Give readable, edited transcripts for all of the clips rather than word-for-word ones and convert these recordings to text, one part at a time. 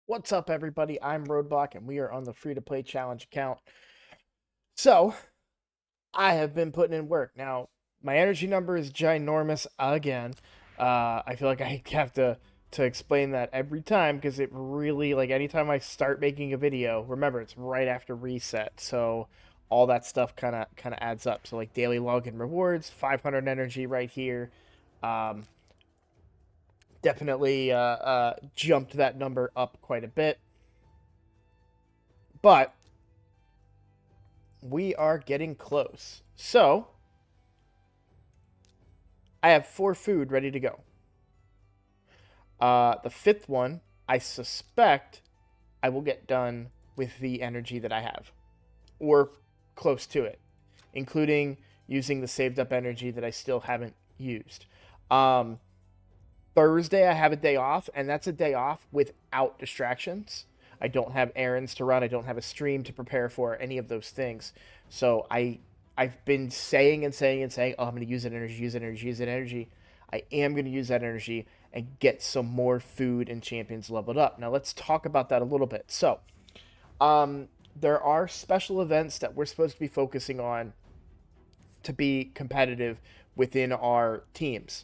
What's up, everybody? I'm Roadblock, and we are on the free-to-play challenge account. So, I have been putting in work. Now, my energy number is ginormous again. I feel like I have to explain that every time because it really, like, anytime I start making a video, remember, it's right after reset, so all that stuff kind of adds up. So, like, daily login rewards, 500 energy right here. Um, Definitely jumped that number up quite a bit. But we are getting close. So, I have 4 food ready to go. The fifth one, I suspect I will get done with the energy that I have, or close to it, including using the saved up energy that I still haven't used. Um, Thursday, I have a day off, and that's a day off without distractions. I don't have errands to run. I don't have a stream to prepare for, any of those things. So I've been saying and saying and saying, oh, I'm going to use that energy, use that energy, use that energy. I am going to use that energy and get some more food and champions leveled up. Now let's talk about that a little bit. So, there are special events that we're supposed to be focusing on to be competitive within our teams.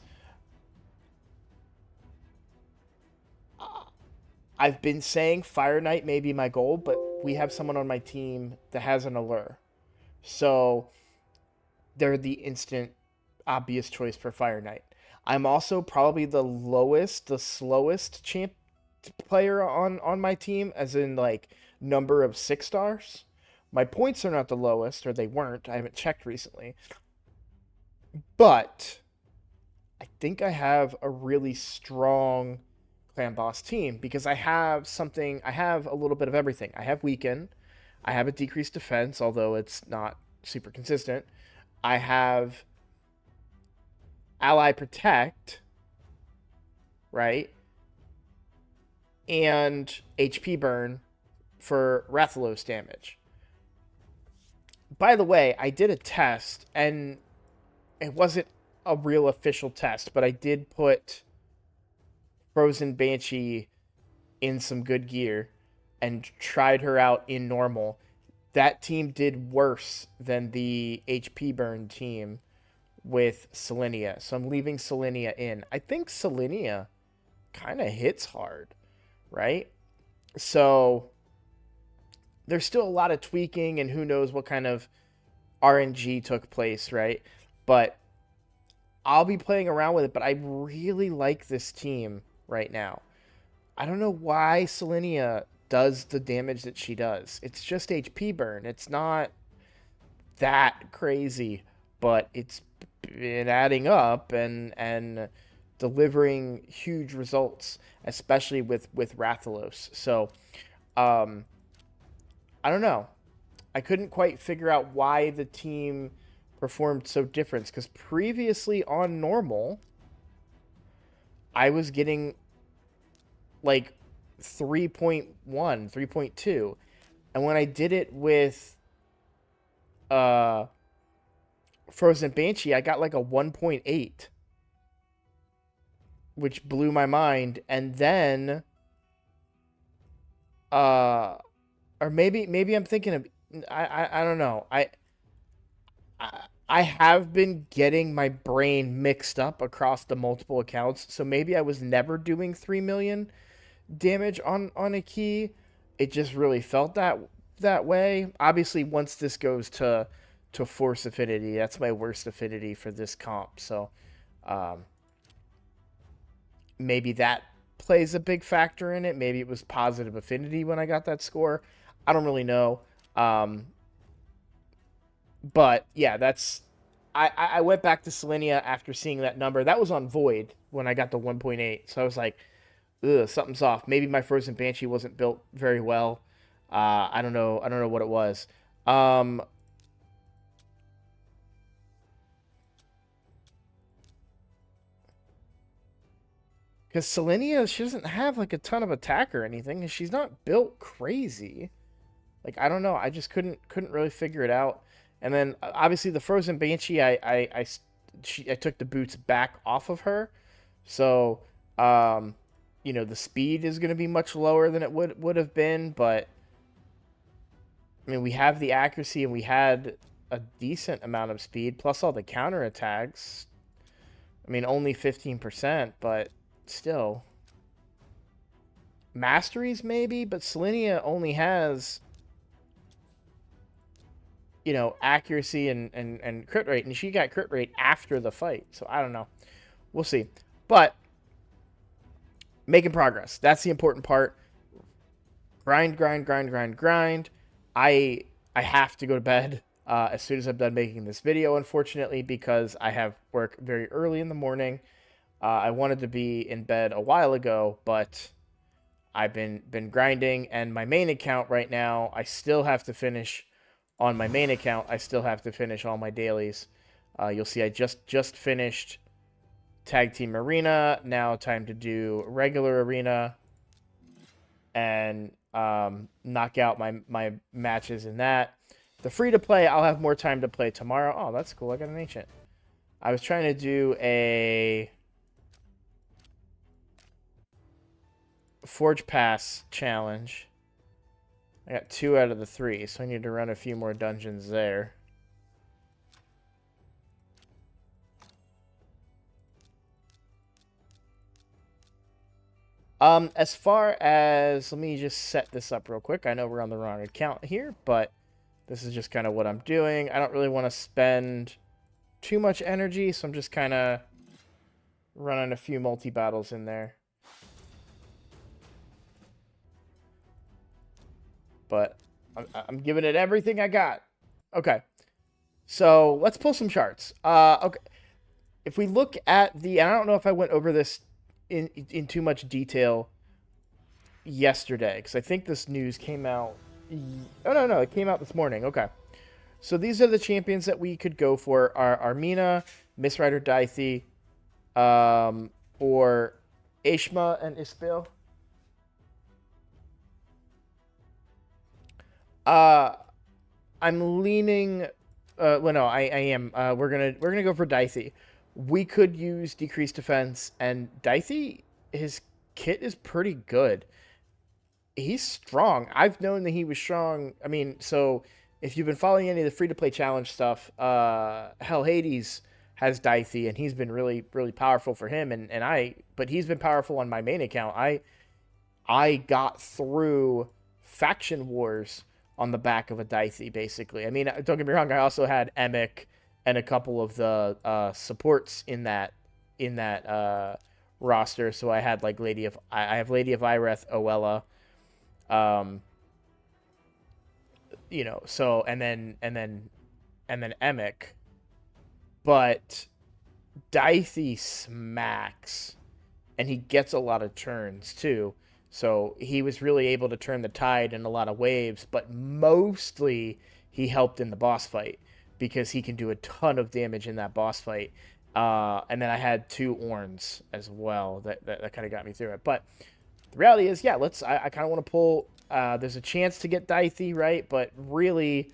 I've been saying Fire Knight may be my goal, but we have someone on my team that has an allure. So they're the instant obvious choice for Fire Knight. I'm also probably the slowest champ player on my team, as in like number of 6 stars. My points are not the lowest, or they weren't. I haven't checked recently. But I think I have a really strong clan boss team because I have a little bit of everything. I have weaken, I have a decreased defense, although it's not super consistent. I have ally protect, right? And HP burn for Rathalos damage. By the way, I did a test and it wasn't a real official test, but I did put Frozen Banshee in some good gear and tried her out in normal. That team did worse than the HP burn team with Selenia. So I'm leaving Selenia in. I think Selenia kind of hits hard, right? So there's still a lot of tweaking, and who knows what kind of RNG took place, right? But I'll be playing around with it, but I really like this team right now. I don't know why Selenia does the damage that she does. It's just HP burn. It's not that crazy, but it's been adding up and delivering huge results, especially with Rathalos. So, um, I don't know. I couldn't quite figure out why the team performed so different because previously on normal, I was getting like 3.1, 3.2. And when I did it with uh Frozen Banshee, I got like a 1.8, which blew my mind. And then uh or maybe I'm thinking of I don't know. I have been getting my brain mixed up across the multiple accounts. So maybe I was never doing 3 million damage on a key. It just really felt that way. Obviously, once this goes to force affinity, that's my worst affinity for this comp. So um, maybe that plays a big factor in it. Maybe it was positive affinity when I got that score. I don't really know. Um, but yeah, that's I went back to Selenia after seeing that number. That was on Void when I got the 1.8. So I was like, ugh, something's off. Maybe my Frozen Banshee wasn't built very well. I don't know. I don't know what it was. Um, because Selenia, she doesn't have like a ton of attack or anything, and she's not built crazy. Like I don't know. I just couldn't really figure it out. And then obviously the Frozen Banshee, I took the boots back off of her, so um, you know, the speed is going to be much lower than it would have been, but I mean, we have the accuracy and we had a decent amount of speed plus all the counterattacks. I mean, only 15%, but still. Masteries maybe, but Selenia only has, you know, accuracy and crit rate, and she got crit rate after the fight. So I don't know. We'll see. But making progress. That's the important part. Grind, grind, grind, grind, grind. I have to go to bed as soon as I'm done making this video, unfortunately, because I have work very early in the morning. I wanted to be in bed a while ago, but I've been grinding, and my main account right now, I still have to finish on my main account. I still have to finish all my dailies. You'll see I just finished Tag Team Arena. Now time to do regular arena and knock out my matches in that. The free-to-play, I'll have more time to play tomorrow. Oh, that's cool. I got an ancient. I was trying to do a Forge Pass challenge. I got 2 out of the 3, so I need to run a few more dungeons there. As far as, let me just set this up real quick. I know we're on the wrong account here, but this is just kind of what I'm doing. I don't really want to spend too much energy, so I'm just kind of running a few multi-battles in there. But I'm giving it everything I got. Okay. So let's pull some charts. Okay. If we look at the, I don't know if I went over this in too much detail yesterday, because I think this news came out. Oh, no, it came out this morning. Okay. So these are the champions that we could go for. Are Armina, Miss Rider Daithi, or Ashma and Isbil. I'm leaning. Well, no, I am. We're gonna go for Daithi. We could use decreased defense, and Daithi, his kit is pretty good. He's strong. I've known that he was strong. I mean, so if you've been following any of the free-to-play challenge stuff, Hell Hades has Daithi, and he's been really, really powerful for him. But he's been powerful on my main account. I got through faction wars on the back of a Daithi, basically. I mean, don't get me wrong. I also had Emic and a couple of the supports in that roster. So I had like I have Lady of Ireth, Oella, you know. So and then Emic, but Daithi smacks, and he gets a lot of turns too. So he was really able to turn the tide in a lot of waves, but mostly he helped in the boss fight because he can do a ton of damage in that boss fight. And then I had 2 Orns as well that kind of got me through it. But the reality is, yeah, I kind of want to pull. There's a chance to get Daithi, right? But really,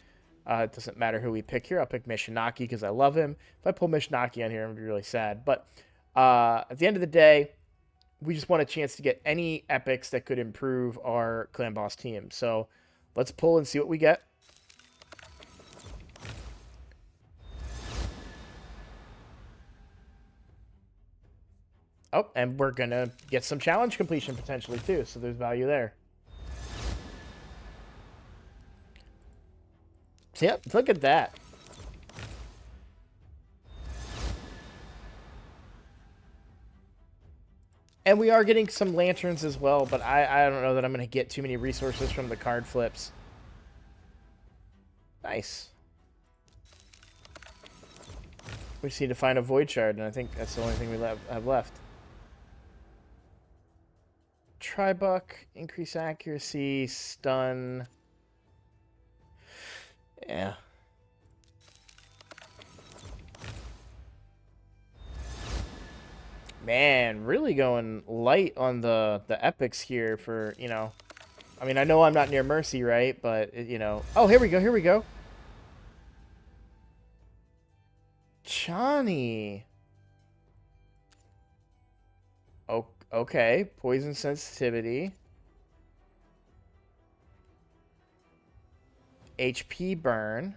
it doesn't matter who we pick here. I'll pick Mishinaki because I love him. If I pull Mishinaki on here, I'm going to be really sad. But at the end of the day, we just want a chance to get any epics that could improve our clan boss team. So let's pull and see what we get. Oh, and we're going to get some challenge completion potentially too. So there's value there. So yeah, look at that. And we are getting some lanterns as well, but I don't know that I'm going to get too many resources from the card flips. Nice. We just need to find a Void Shard, and I think that's the only thing we have left. Tribuck, increase accuracy, stun. Yeah. Man, really going light on the epics here for, you know. I mean, I know I'm not near Mercy, right? But, you know. Oh, here we go. Chani. Oh, Okay, poison sensitivity. HP burn.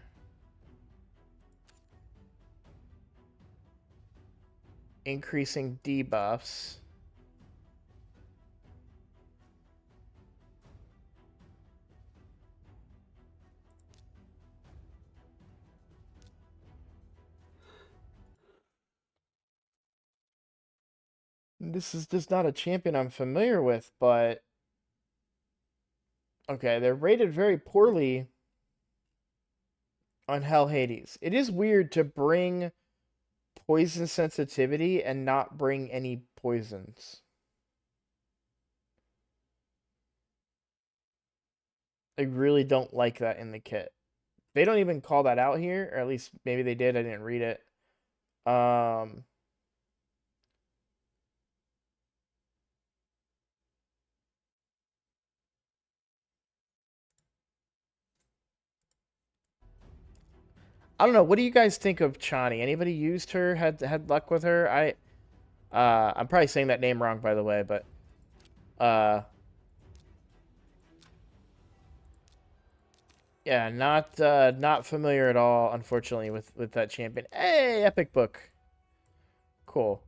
Increasing debuffs. This is just not a champion I'm familiar with, but okay, they're rated very poorly on Hell Hades. It is weird to bring poison sensitivity and not bring any poisons. I really don't like that in the kit. They don't even call that out here, or at least maybe they did. I didn't read it. I don't know. What do you guys think of Chani? Anybody used her? Had luck with her? I'm probably saying that name wrong, by the way, but uh, yeah, not familiar at all, unfortunately, with that champion. Hey, epic book, cool.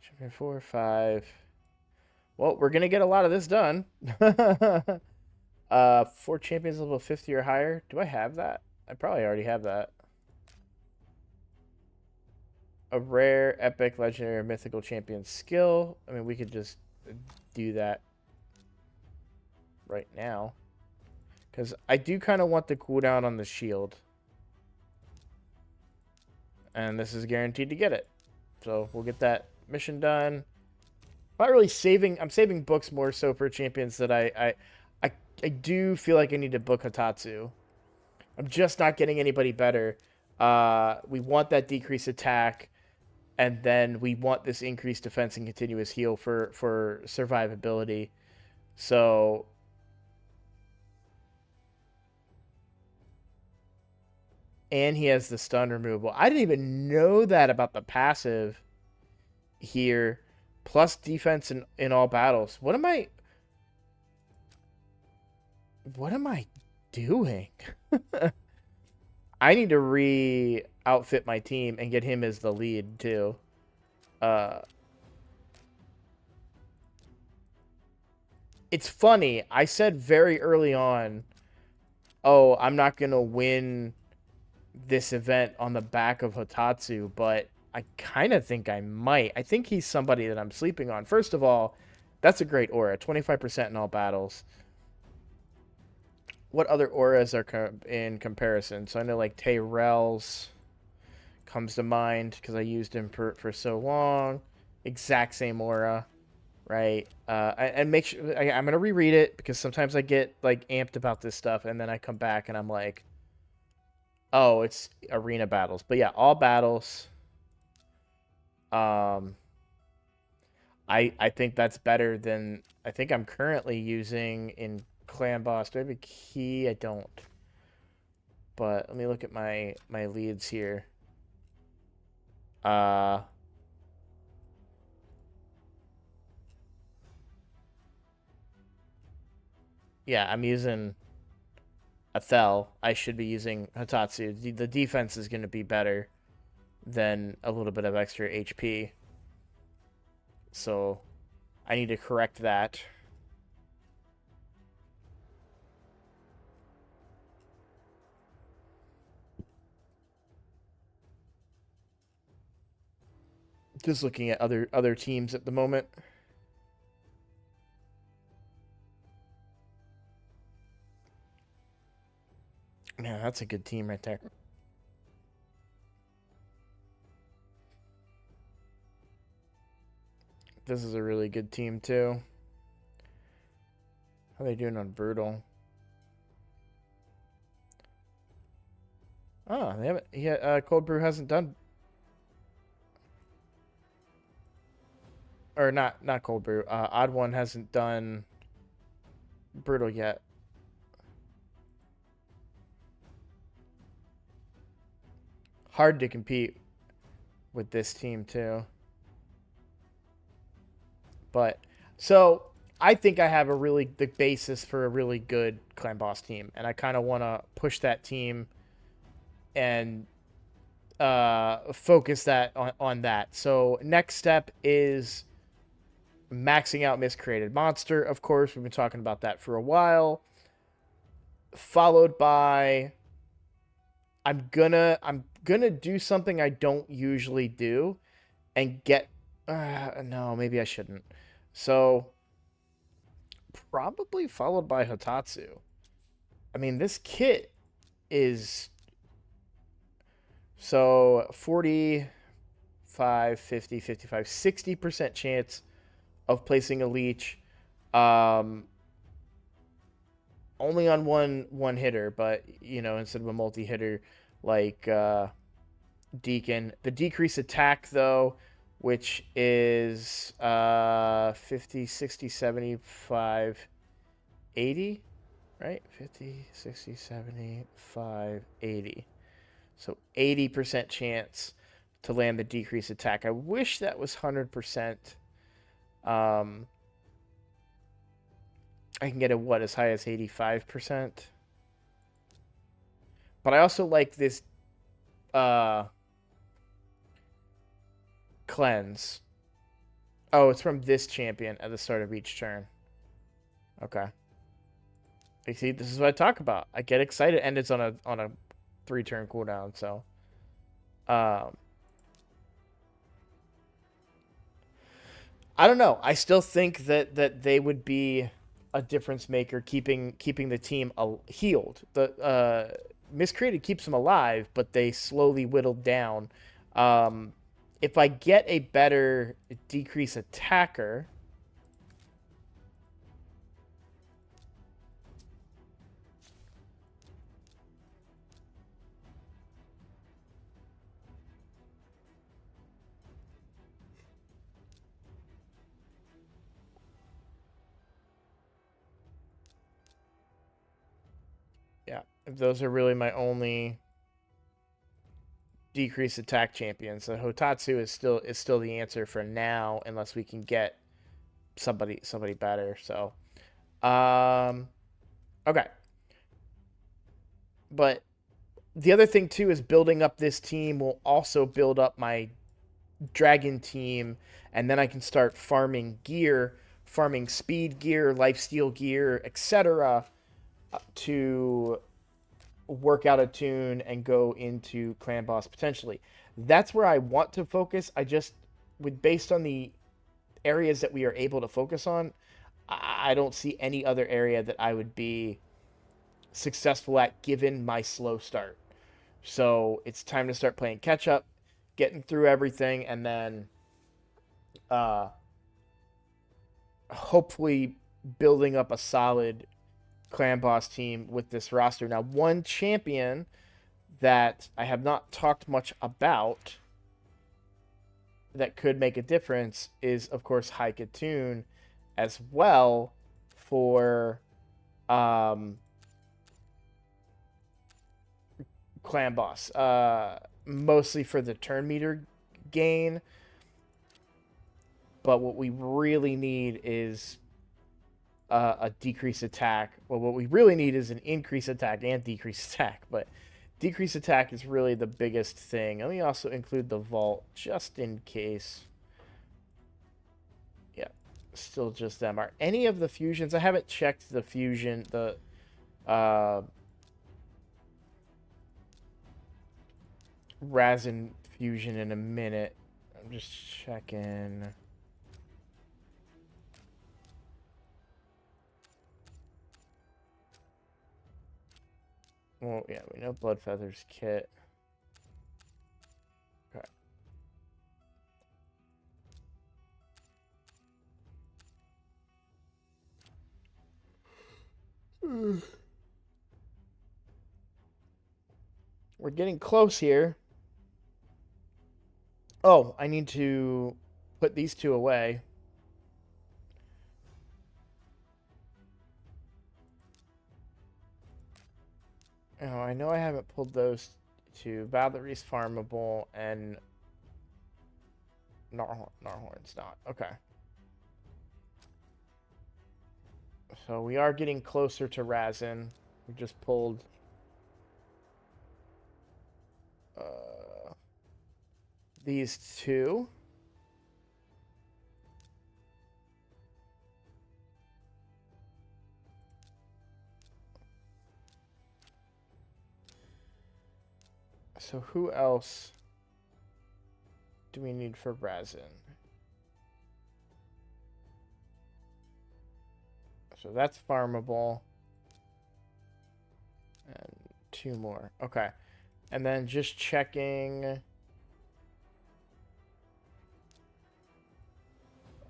Champion 4, 5. Well, we're gonna get a lot of this done. 4 champions level 50 or higher. Do I have that? I probably already have that. A rare, epic, legendary, or mythical champion skill. I mean, we could just do that right now. Because I do kind of want the cooldown on the shield. And this is guaranteed to get it. So we'll get that mission done. Not really saving. I'm saving books more so for champions that I do feel like I need to book Hatatsu. I'm just not getting anybody better. We want that decreased attack, and then we want this increased defense and continuous heal for survivability. So and he has the stun removal. I didn't even know that about the passive here. Plus defense in all battles. What am I doing? I need to re-outfit my team and get him as the lead too. It's funny. I said very early on, "Oh, I'm not gonna win this event on the back of Hotatsu," but I kind of think I might. I think he's somebody that I'm sleeping on. First of all, that's a great aura, 25% in all battles. What other auras are in comparison? So I know like Tayrell's comes to mind because I used him for so long. Exact same aura, right? And make sure I'm gonna reread it because sometimes I get like amped about this stuff and then I come back and I'm like, oh, it's arena battles. But yeah, all battles. Um, I think that's better than I think I'm currently using in Clan Boss. Do I have a key? I don't. But let me look at my leads here. Uh, yeah, I'm using Athel. I should be using Hatatsu. The defense is going to be better than a little bit of extra HP. So I need to correct that. Just looking at other teams at the moment. Man, that's a good team right there. This is a really good team too. How are they doing on Brutal? Oh, they haven't. Yeah, Cold Brew hasn't done, or not Cold Brew. Odd One hasn't done Brutal yet. Hard to compete with this team too. But so I think I have the basis for a really good Clan Boss team, and I kind of want to push that team and focus that on that. So next step is maxing out Miscreated Monster. Of course, we've been talking about that for a while. Followed by I'm gonna do something I don't usually do and get no, maybe I shouldn't. So probably followed by Hotatsu. I mean, this kit is so 45, 50, 55, 60% chance of placing a leech. Um, only on one hitter, but instead of a multi-hitter like Deacon. The decrease attack though, which is 50, 60, 75, 80, right? 50, 60, 75, 80. So 80% chance to land the decrease attack. I wish that was 100%. I can get it as high as 85%. But I also like this cleanse. Oh, it's from this champion at the start of each turn. Okay. You see, this is what I talk about. I get excited, and it's on a 3-turn cooldown. So, I don't know. I still think that they would be a difference maker, keeping the team healed. The Miscreated keeps them alive, but they slowly whittled down. If I get a better decrease attacker, yeah, if those are really my only decrease attack champions, so Hotatsu is still the answer for now, unless we can get somebody better. So, okay. But the other thing too is building up this team will also build up my dragon team, and then I can start farming gear, farming speed gear, lifesteal gear, etc. to work out a tune and go into clan boss potentially. That's where I want to focus. I just based on the areas that we are able to focus on, I don't see any other area that I would be successful at given my slow start. So it's time to start playing catch up, getting through everything, and then hopefully building up a solid clan boss team with this roster. Now, one champion that I have not talked much about that could make a difference is, of course, Haikatune as well for clan boss. Mostly for the turn meter gain. But what we really need is a decrease attack. Well, what we really need is an increase attack and decrease attack. But decrease attack is really the biggest thing. Let me also include the vault just in case. Yeah, still just them. Are any of the fusions? I haven't checked the fusion. The Razin fusion in a minute. I'm just checking. Well, yeah, we know Blood Feathers kit. Okay. We're getting close here. Oh, I need to put these two away. Oh, I know I haven't pulled those two. Valery's farmable, and Gnarlhorn's not. Okay. So we are getting closer to Razin. We just pulled these two. So who else do we need for Razin? So that's farmable. And two more. Okay. And then just checking.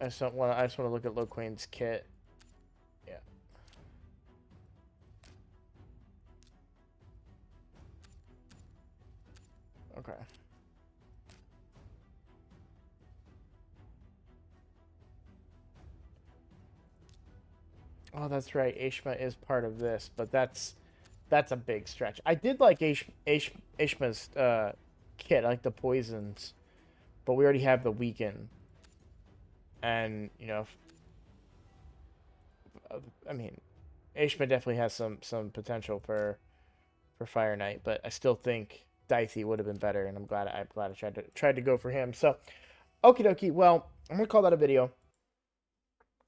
I just want to look at Loquane's kit. Yeah. Okay. Oh, that's right. Ashma is part of this, but that's a big stretch. I did like Ashma's kit. I like the poisons, but we already have the weaken. And, you know, I mean, Ashma definitely has some potential for Fire Knight, but I still think Dicey would have been better, and I'm glad I tried to go for him. So, okie dokie. Well, I'm gonna call that a video,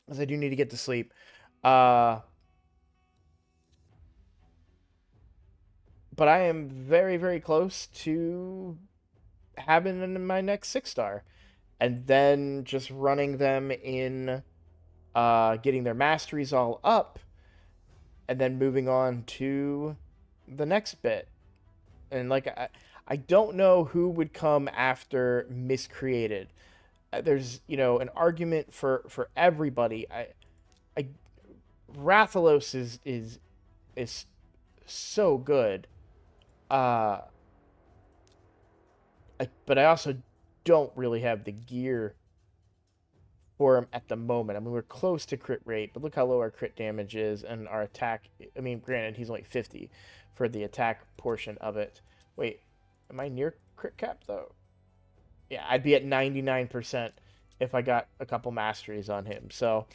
as I do need to get to sleep. But I am very, very close to having my next 6-star, and then just running them in, getting their masteries all up, and then moving on to the next bit. And like I don't know who would come after Miscreated. There's, you know, an argument for everybody. I Rathalos is so good. But I also don't really have the gear for him at the moment. I mean, we're close to crit rate, but look how low our crit damage is, and our attack. I mean, granted, he's only 50 for the attack portion of it. Wait, am I near crit cap though? Yeah, I'd be at 99% if I got a couple masteries on him. So,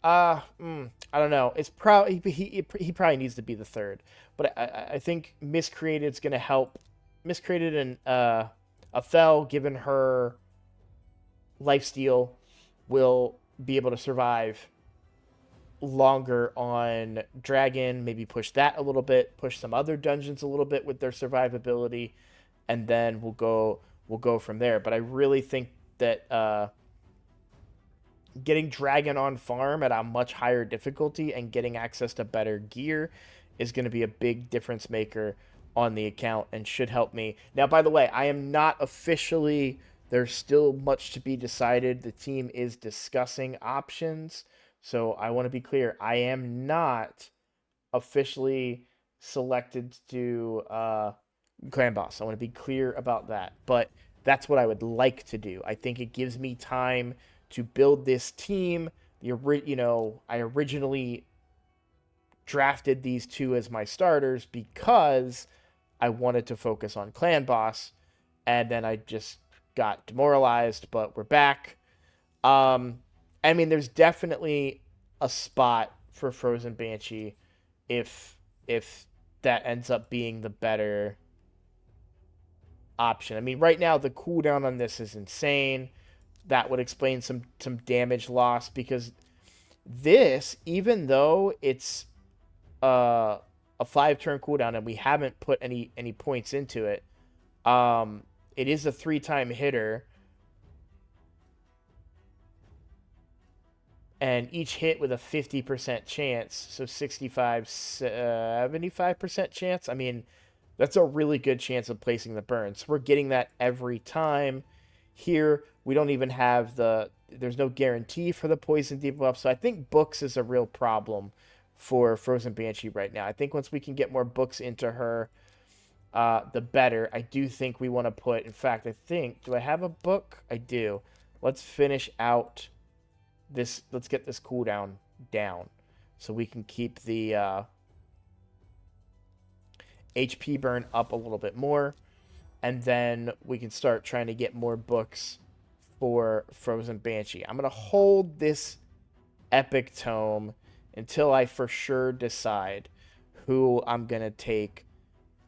I don't know. It's probably he probably needs to be the third, but I think Miscreated's gonna help. Miscreated and Athel, given her lifesteal, will be able to survive longer on Dragon, maybe push that a little bit, push some other dungeons a little bit with their survivability, and then we'll go from there. But I really think that getting Dragon on farm at a much higher difficulty and getting access to better gear is going to be a big difference maker on the account and should help me. Now, by the way, I am not officially, there's still much to be decided. The team is discussing options. So I want to be clear, I am not officially selected to do Clan Boss. I want to be clear about that. But that's what I would like to do. I think it gives me time to build this team. I originally drafted these two as my starters because I wanted to focus on Clan Boss, and then I just got demoralized, but we're back. I mean, there's definitely a spot for Frozen Banshee if that ends up being the better option. I mean, right now the cooldown on this is insane. That would explain some damage loss, because this, even though it's a 5-turn cooldown and we haven't put any points into it, it is a 3-time hitter, and each hit with a 50% chance, so 75% chance. I mean, that's a really good chance of placing the burn. So we're getting that every time. Here, we don't even have there's no guarantee for the poison debuff, so I think books is a real problem for Frozen Banshee right now. I think once we can get more books into her, the better. I do think we want to put, in fact, do I have a book? I do. Let's finish out this, let's get this cooldown down so we can keep the HP burn up a little bit more, and then we can start trying to get more books for Frozen Banshee. I'm going to hold this Epic Tome until I for sure decide who I'm going to take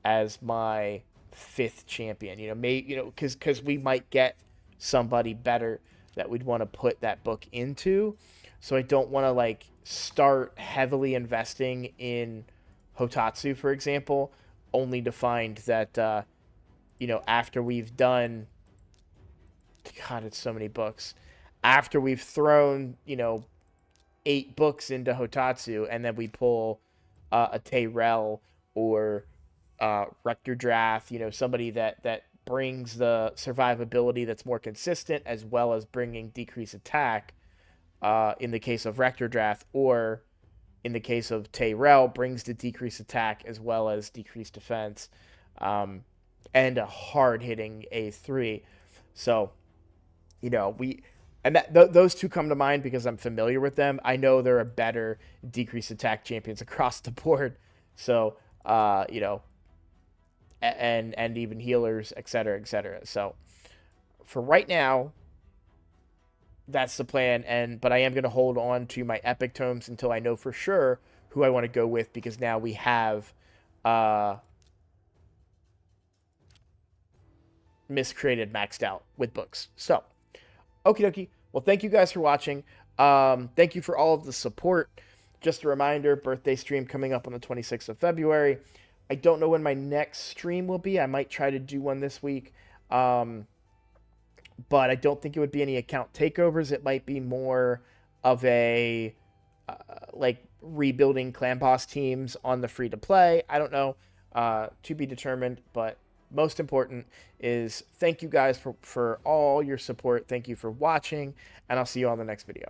as my 5th champion. Because we might get somebody better that we'd want to put that book into. So I don't want to like start heavily investing in Hotatsu, for example, only to find that after we've done, God, it's so many books. After we've thrown 8 books into Hotatsu, and then we pull a Tayrel or Rector Drath, somebody that brings the survivability that's more consistent, as well as bringing decreased attack in the case of Rector Drath, or in the case of Tayrel, brings the decreased attack as well as decreased defense, and a hard-hitting A3. So, those two come to mind because I'm familiar with them. I know there are better decreased attack champions across the board. So, and even healers, etc., etc. So, for right now, that's the plan. But I am going to hold on to my Epic Tomes until I know for sure who I want to go with, because now we have Miscreated maxed out with books. So, okie dokie. Well, thank you guys for watching. Thank you for all of the support. Just a reminder, birthday stream coming up on the 26th of February. I don't know when my next stream will be. I might try to do one this week. But I don't think it would be any account takeovers. It might be more of a like rebuilding clan boss teams on the free-to-play. I don't know. To be determined, but most important is thank you guys for all your support. Thank you for watching, and I'll see you on the next video.